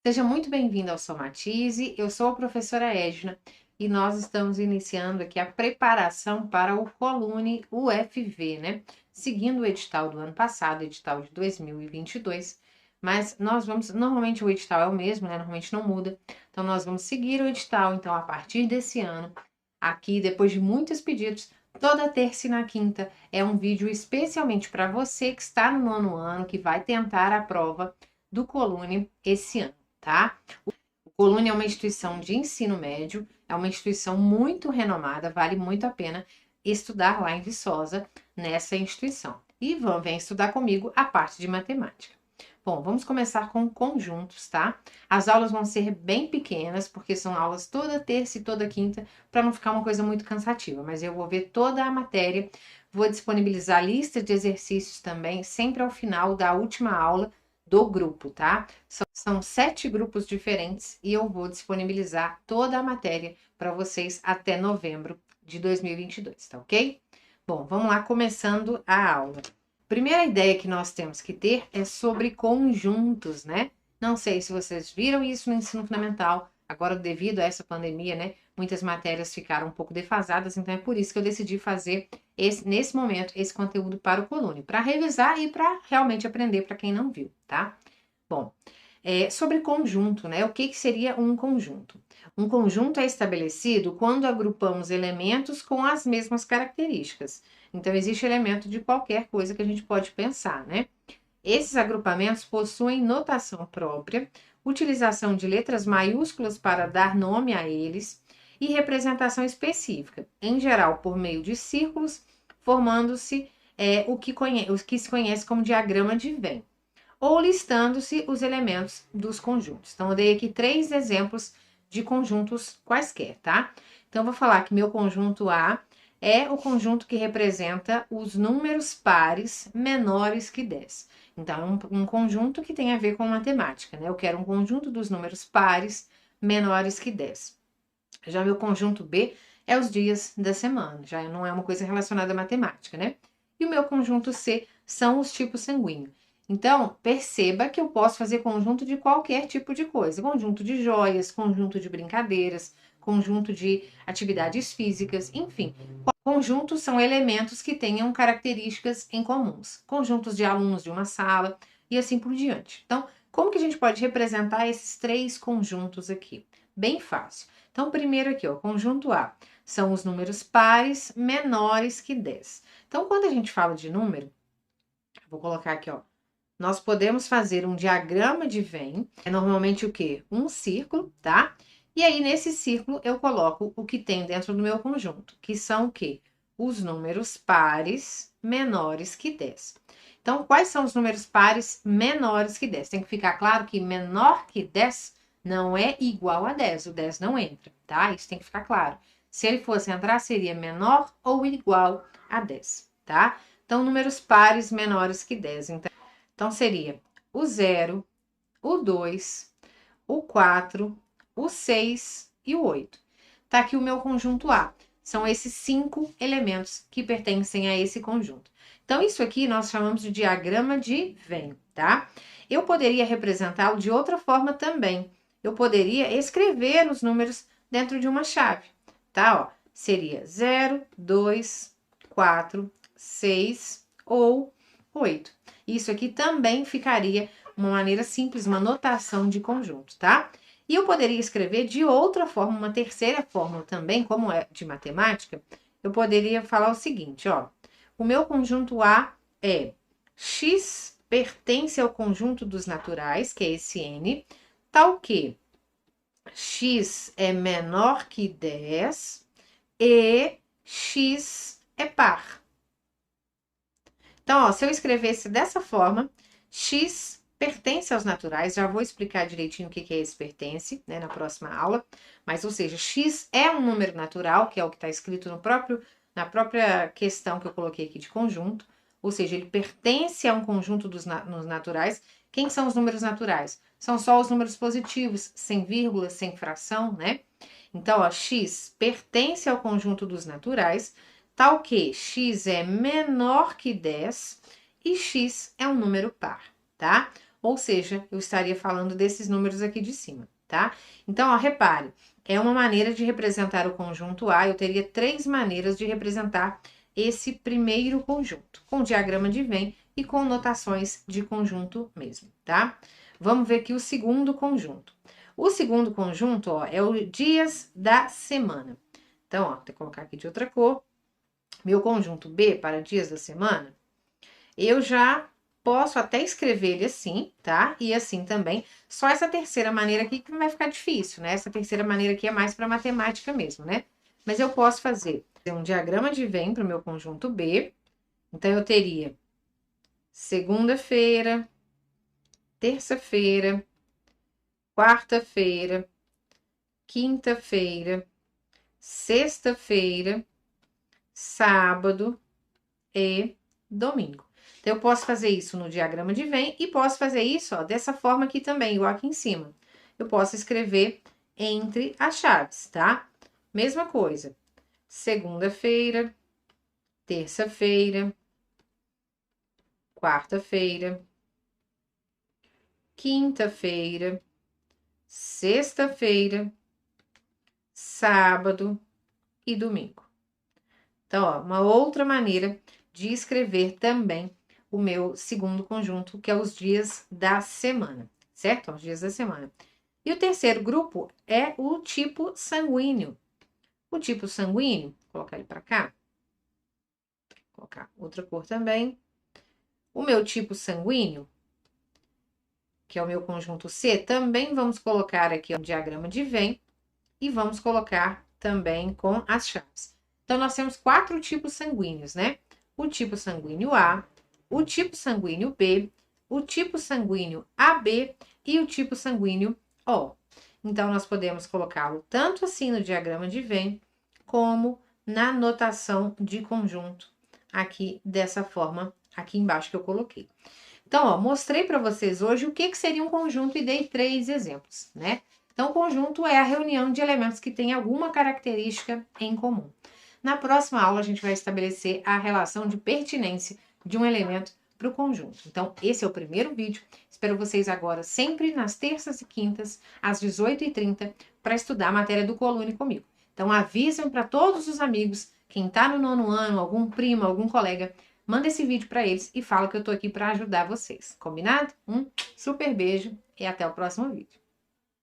Seja muito bem-vindo ao Somatize. Eu sou a professora Edna e nós estamos iniciando aqui a preparação para o Colune UFV, né? Seguindo o edital do ano passado, edital de 2022. Mas nós vamos, normalmente o edital é o mesmo, né? Normalmente não muda. Então nós vamos seguir o edital, então a partir desse ano, aqui depois de muitos pedidos, toda terça e na quinta é um vídeo especialmente para você que está no nono ano, que vai tentar a prova do Colune esse ano, tá? O Colune é uma instituição de ensino médio, é uma instituição muito renomada, vale muito a pena estudar lá em Viçosa, nessa instituição. E vem estudar comigo a parte de matemática. Bom, vamos começar com conjuntos, tá? As aulas vão ser bem pequenas, porque são aulas toda terça e toda quinta, para não ficar uma coisa muito cansativa, mas eu vou ver toda a matéria, vou disponibilizar a lista de exercícios também, sempre ao final da última aula do grupo, tá? São 7 grupos diferentes e eu vou disponibilizar toda a matéria para vocês até novembro de 2022, tá ok? Bom, vamos lá, começando a aula. Primeira ideia que nós temos que ter é sobre conjuntos, né? Não sei se vocês viram isso no ensino fundamental, agora devido a essa pandemia, né? Muitas matérias ficaram um pouco defasadas, então é por isso que eu decidi fazer nesse momento esse conteúdo para o Colune, para revisar e para realmente aprender para quem não viu, tá? Bom, sobre conjunto, né? O que seria um conjunto? Um conjunto é estabelecido quando agrupamos elementos com as mesmas características. Então, existe elemento de qualquer coisa que a gente pode pensar, né? Esses agrupamentos possuem notação própria, utilização de letras maiúsculas para dar nome a eles e representação específica, em geral por meio de círculos, formando-se o que se conhece como diagrama de Venn ou listando-se os elementos dos conjuntos. Então, eu dei aqui 3 exemplos de conjuntos quaisquer, tá? Então, eu vou falar que meu conjunto A é o conjunto que representa os números pares menores que 10. Então, um conjunto que tem a ver com matemática, né? Eu quero um conjunto dos números pares menores que 10. Já meu conjunto B é os dias da semana, já não é uma coisa relacionada à matemática, né? E o meu conjunto C são os tipos sanguíneos. Então, perceba que eu posso fazer conjunto de qualquer tipo de coisa. Conjunto de joias, conjunto de brincadeiras, conjunto de atividades físicas, enfim. Conjuntos são elementos que tenham características em comuns. Conjuntos de alunos de uma sala e assim por diante. Então, como que a gente pode representar esses 3 conjuntos aqui? Bem fácil. Então, primeiro aqui, ó, conjunto A, são os números pares menores que 10. Então, quando a gente fala de número, vou colocar aqui, ó, nós podemos fazer um diagrama de Venn, é normalmente o quê? Um círculo, tá? E aí, nesse círculo, eu coloco o que tem dentro do meu conjunto, que são o quê? Os números pares menores que 10. Então, quais são os números pares menores que 10? Tem que ficar claro que menor que 10 não é igual a 10, o 10 não entra, tá? Isso tem que ficar claro. Se ele fosse entrar, seria menor ou igual a 10, tá? Então, números pares menores que 10. Então, seria o 0, o 2, o 4, o 6 e o 8. Tá aqui o meu conjunto A. São esses 5 elementos que pertencem a esse conjunto. Então, isso aqui nós chamamos de diagrama de Venn, tá? Eu poderia representá-lo de outra forma também. Eu poderia escrever os números dentro de uma chave, tá? Ó, seria 0, 2, 4, 6 ou 8. Isso aqui também ficaria uma maneira simples, uma notação de conjunto, tá? E eu poderia escrever de outra forma, uma terceira fórmula também, como é de matemática, eu poderia falar o seguinte, ó. O meu conjunto A é x pertence ao conjunto dos naturais, que é esse n, tal que x é menor que 10 e x é par. Então, ó, se eu escrevesse dessa forma, x pertence aos naturais, já vou explicar direitinho o que é esse pertence, né, na próxima aula, mas, ou seja, x é um número natural, que é o que está escrito na própria questão que eu coloquei aqui de conjunto, ou seja, ele pertence a um conjunto dos naturais. Quem são os números naturais? São só os números positivos, sem vírgula, sem fração, né? Então, ó, x pertence ao conjunto dos naturais, tal que x é menor que 10 e x é um número par, tá? ou seja, eu estaria falando desses números aqui de cima, tá? Então, ó, repare, é uma maneira de representar o conjunto A, eu teria 3 maneiras de representar esse primeiro conjunto, com diagrama de Venn e com notações de conjunto mesmo, tá? Vamos ver aqui o segundo conjunto. O segundo conjunto, ó, é o dias da semana. Então, ó, vou ter que colocar aqui de outra cor. Meu conjunto B para dias da semana, eu já posso até escrever ele assim, tá? E assim também. Só essa terceira maneira aqui que vai ficar difícil, né? Essa terceira maneira aqui é mais para matemática mesmo, né? Mas eu posso fazer um diagrama de Venn para o meu conjunto B. Então, eu teria segunda-feira, terça-feira, quarta-feira, quinta-feira, sexta-feira, sábado e domingo. Então, eu posso fazer isso no diagrama de Venn e posso fazer isso, ó, dessa forma aqui também, igual aqui em cima. Eu posso escrever entre as chaves, tá? Mesma coisa. Segunda-feira, terça-feira, quarta-feira, quinta-feira, sexta-feira, sábado e domingo. Então, ó, uma outra maneira de escrever também o meu segundo conjunto, que é os dias da semana, certo? Os dias da semana. E o terceiro grupo é o tipo sanguíneo. O tipo sanguíneo, vou colocar ele para cá. Vou colocar outra cor também. O meu tipo sanguíneo, que é o meu conjunto C, também vamos colocar aqui um diagrama de Venn e vamos colocar também com as chaves. Então, nós temos 4 tipos sanguíneos, né? O tipo sanguíneo A, o tipo sanguíneo B, o tipo sanguíneo AB e o tipo sanguíneo O. Então, nós podemos colocá-lo tanto assim no diagrama de Venn, como na notação de conjunto, aqui dessa forma, aqui embaixo que eu coloquei. Então, ó, mostrei para vocês hoje o que seria um conjunto e dei 3 exemplos, né? Então, o conjunto é a reunião de elementos que têm alguma característica em comum. Na próxima aula, a gente vai estabelecer a relação de pertinência de um elemento para o conjunto. Então, esse é o primeiro vídeo. Espero vocês agora sempre nas terças e quintas, às 18h30, para estudar a matéria do Colune comigo. Então, avisem para todos os amigos, quem está no 9º ano, algum primo, algum colega, manda esse vídeo para eles e fala que eu estou aqui para ajudar vocês. Combinado? Um super beijo e até o próximo vídeo.